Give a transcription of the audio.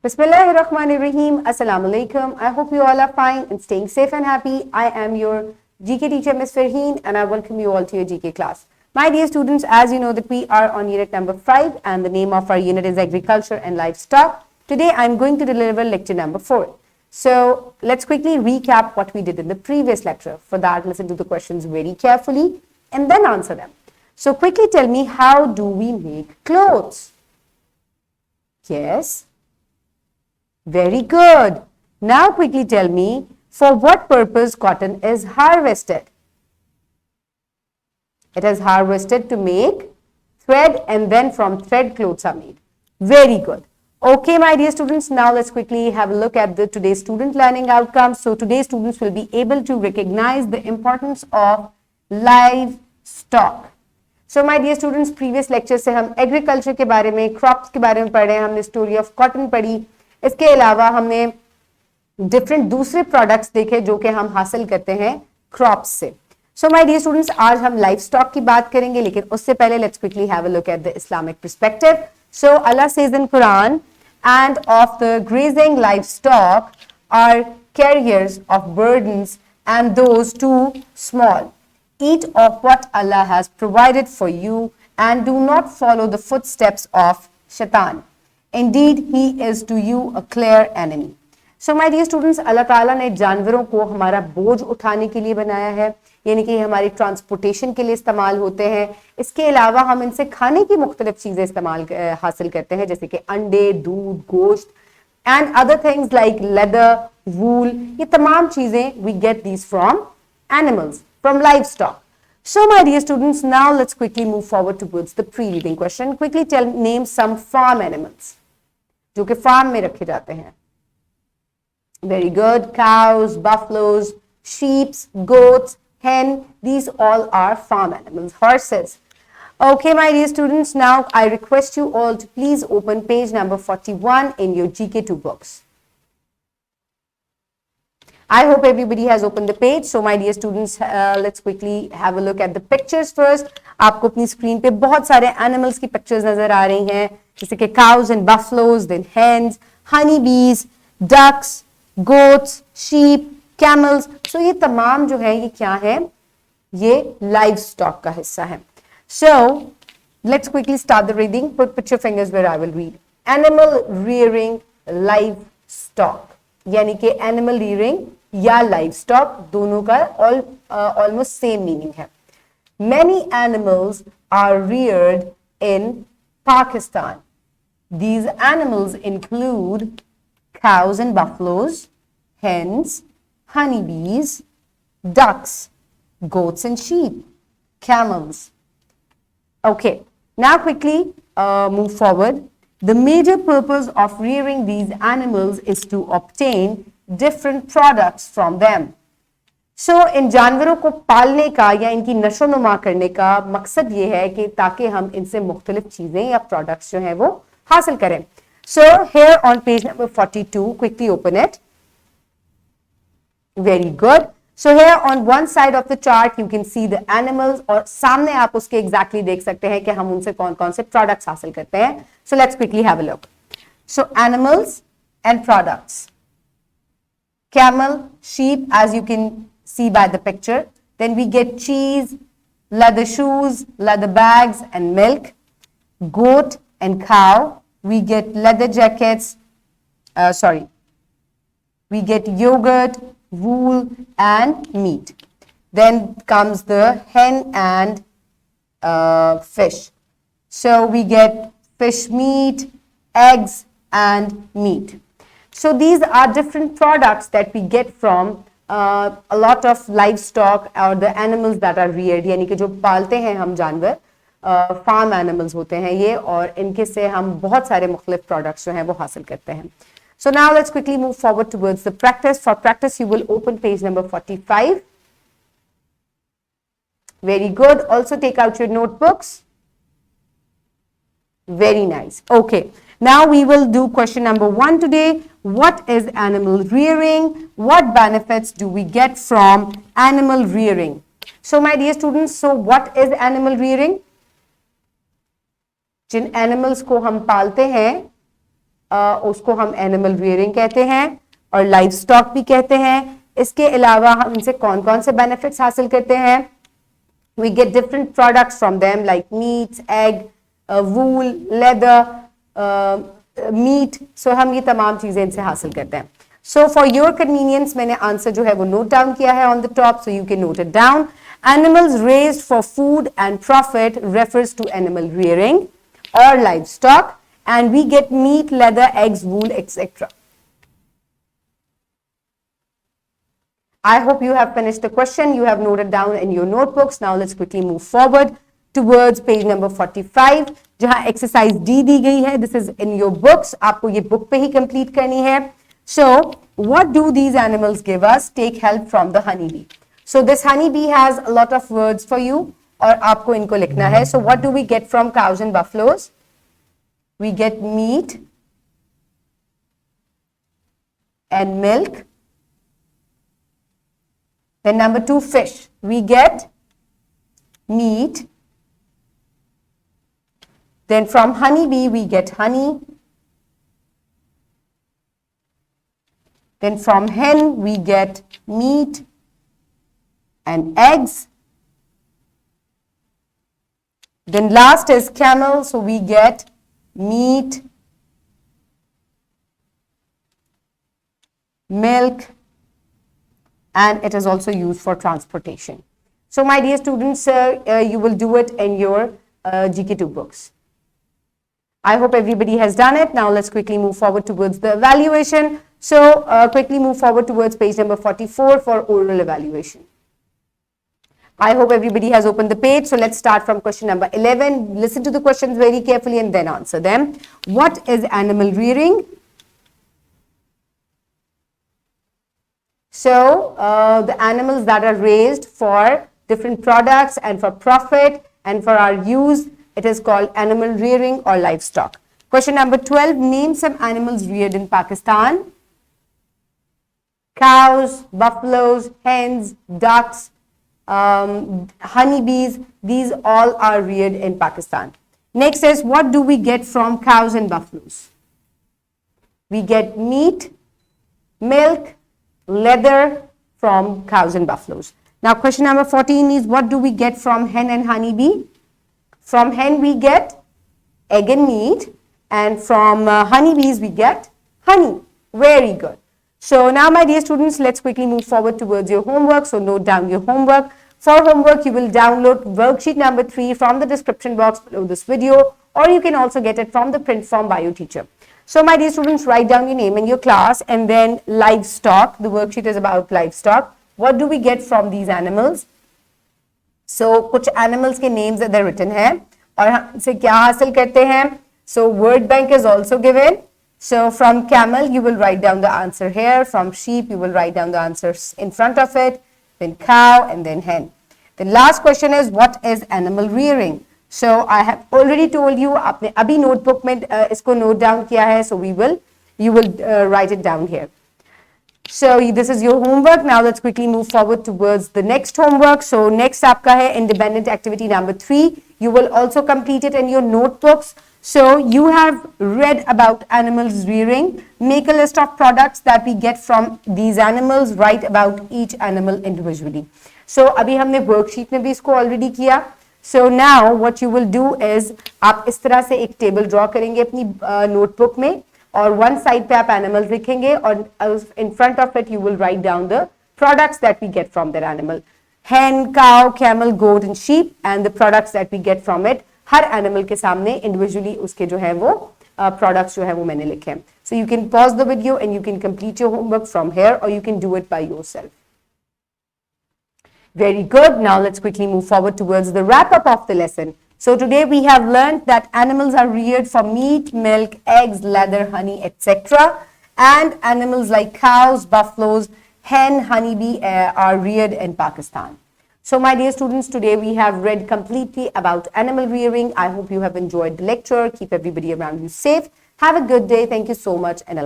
Bismillahirrahmanirrahim. Assalamu alaikum. I hope you all are fine and staying safe and happy. I am your GK teacher, Ms. Farheen, and I welcome you all to your GK class. My dear students, as you know that we are on unit number 5 and the name of our unit is Agriculture and Livestock. Today I am going to deliver lecture number 4. So let's quickly recap what we did in the previous lecture. For that, listen to the questions very carefully and then answer them. So quickly tell me, how do we make clothes? Yes. Very good. Now quickly tell me, for what purpose cotton is harvested? It is harvested to make thread, and then from thread clothes are made. Very good. Okay, my dear students, now let's quickly have a look at the today's student learning outcomes. So today's students will be able to recognize the importance of livestock. So my dear students, previous lecture से हम agriculture के बारे में, crops के बारे में पढ़ रहे हैं, हमने story of cotton पढ़ी. इसके अलावा हमने डिफरेंट दूसरे प्रोडक्ट्स देखे जो कि हम हासिल करते हैं क्रॉप्स से. सो माय डियर स्टूडेंट्स, आज हम लाइफ स्टॉक की बात करेंगे, लेकिन उससे पहले let's quickly have a look at the Islamic perspective. So Allah says in Quran, and of the grazing livestock are carriers of burdens and those too small. Eat of what Allah has provided for you and do not follow the footsteps of Shaitan. Indeed, he is to you a clear enemy. So my dear students, अल्लाह ताला ने जानवरों को हमारा बोझ उठाने के लिए बनाया है, यानी कि हमारी ट्रांसपोर्टेशन के लिए इस्तेमाल होते हैं. इसके अलावा हम इनसे खाने की मुख्तलिफ चीज़ें इस्तेमाल हासिल करते हैं, जैसे कि अंडे, दूध, गोश्त and other things like leather, wool. ये तमाम चीज़ें we get these from animals, from livestock. So my dear students, now let's quickly move forward towards the pre-reading question. Quickly name some farm animals जो कि farm में रखे जाते हैं. Very good. Cows, buffaloes, sheep, goats, hen, these all are farm animals. Horses. Okay, my dear students, now I request you all to please open page number 41 in your GK2 books. I hope everybody has opened the page. So my dear students, let's quickly have a look at the pictures first. आपको अपनी screen पे बहुत सारे animals की pictures नजर आ रही हैं, जैसे कि cows and buffaloes, then hens, honey bees, ducks, goats, sheep, camels. So ये तमाम जो है ये क्या है? ये livestock का हिस्सा है. So let's quickly start the reading. Put your fingers where I will read. Animal rearing livestock. यानी कि एनिमल रियरिंग या लाइव स्टॉक दोनों का ऑलमोस्ट सेम मीनिंग है. Many animals are reared in Pakistan. These animals include cows and buffaloes, hens, honeybees, ducks, goats and sheep, camels. Okay, now quickly move forward. The major purpose of rearing these animals is to obtain different products from them. So इन जानवरों को पालने का या इनकी नशोनुमा करने का मकसद ये है कि ताकि हम इनसे मुख्तलिफ चीजें या प्रोडक्ट्स जो हैं वो हासिल करें. So here on page number 42, quickly open it. Very good. So here on one side of the chart you can see the animals, और सामने आप उसके exactly देख सकते हैं कि हम उनसे कौन कौन से products हासिल करते हैं. So let's quickly have a look. So animals and products. Camel, sheep, as you can see by the picture. Then we get cheese, leather shoes, leather bags and milk. Goat and cow. We get leather jackets. We get yogurt, wool and meat. Then comes the hen and fish. So we get fish meat, eggs and meat. So these are different products that we get from a lot of livestock or the animals that are reared, यानी कि जो पालते हैं हम जानवर, farm animals होते हैं ये, और इनके से हम बहुत सारे मुख्तलिफ प्रोडक्ट्स जो हैं वो हासिल करते हैं. So now let's quickly move forward towards the practice. For practice, you will open page number 45. Very good. Also take out your notebooks. Very nice. Okay. Now we will do question number 1 today. What is animal rearing? What benefits do we get from animal rearing? So my dear students, so what is animal rearing? Jin animals को हम पालते हैं उसको हम animal rearing कहते हैं और live stock भी कहते हैं। इसके अलावा हम इनसे कौन कौन से बेनिफिट्स हासिल करते हैं? We get different products from them like meats, egg, wool, leather, meat. So हम ये तमाम चीजें इनसे हासिल करते हैं। So for your convenience मैंने आंसर जो है वो नोट डाउन किया है on the top, so you can note it down. Animals raised for food and profit refers to animal rearing or livestock, and we get meat, leather, eggs, wool, etc. I hope you have finished the question. You have noted down in your notebooks. Now let's quickly move forward towards page number 45, जहां exercise D दी गई है. This is in your books. आपको ये book पे ही complete करनी है. So, what do these animals give us? Take help from the honeybee. So, this honeybee has a lot of words for you, और आपको इनको लिखना है. So, what do we get from cows and buffaloes? We get meat and milk. Then number 2, fish. We get meat. Then from honeybee, we get honey. Then from hen, we get meat and eggs. Then last is camel, so we get meat, milk, and it is also used for transportation. So my dear students, you will do it in your GK2 books. I hope everybody has done it. Now let's quickly move forward towards the evaluation. So quickly move forward towards page number 44 for oral evaluation. I hope everybody has opened the page. So let's start from question number 11. Listen to the questions very carefully and then answer them. What is animal rearing? So, the animals that are raised for different products and for profit and for our use, it is called animal rearing or livestock. Question number 12, name some animals reared in Pakistan. Cows, buffaloes, hens, ducks, honeybees, these all are reared in Pakistan. Next is, what do we get from cows and buffaloes? We get meat, milk, leather from cows and buffaloes. Now question number 14 is, what do we get from hen and honeybee? From hen we get egg and meat, and from honeybees we get honey. Very good. So now my dear students, let's quickly move forward towards your homework. So note down your homework. For homework, you will download worksheet number 3 from the description box below this video, or you can also get it from the print form by your teacher. So my dear students, write down your name and your class, and then livestock. The worksheet is about livestock. What do we get from these animals? So कुछ animals के names are written हैं, और हमसे क्या हासिल करते हैं? So word bank is also given. So from camel, you will write down the answer here. From sheep, you will write down the answers in front of it. Then cow, and then hen. The last question is, what is animal rearing? So I have already told you, आपने अभी notebook में इसको note down किया है. So you will write it down here. So this is your homework. Now let's quickly move forward towards the next homework. So next आपका है independent activity number 3. You will also complete it in your notebooks. So you have read about animals rearing. Make a list of products that we get from these animals. Write about each animal individually. So अभी हमने worksheet में भी इसको already किया. So now what you will do is, आप इस तरह से एक table draw करेंगे अपनी notebook में, और one side पे आप animals लिखेंगे, और in front of it you will write down the products that we get from that animal. Hen, cow, camel, goat and sheep, and the products that we get from it. Her animal के सामने individually उसके जो है वो products जो है वो मैंने लिखे हैं. So you can pause the video and you can complete your homework from here, or you can do it by yourself. Very good. Now let's quickly move forward towards the wrap up of the lesson. So today we have learned that animals are reared for meat, milk, eggs, leather, honey, etc. And animals like cows, buffaloes, hen, honeybee are reared in Pakistan. So my dear students, today we have read completely about animal rearing. I hope you have enjoyed the lecture. Keep everybody around you safe. Have a good day. Thank you so much. And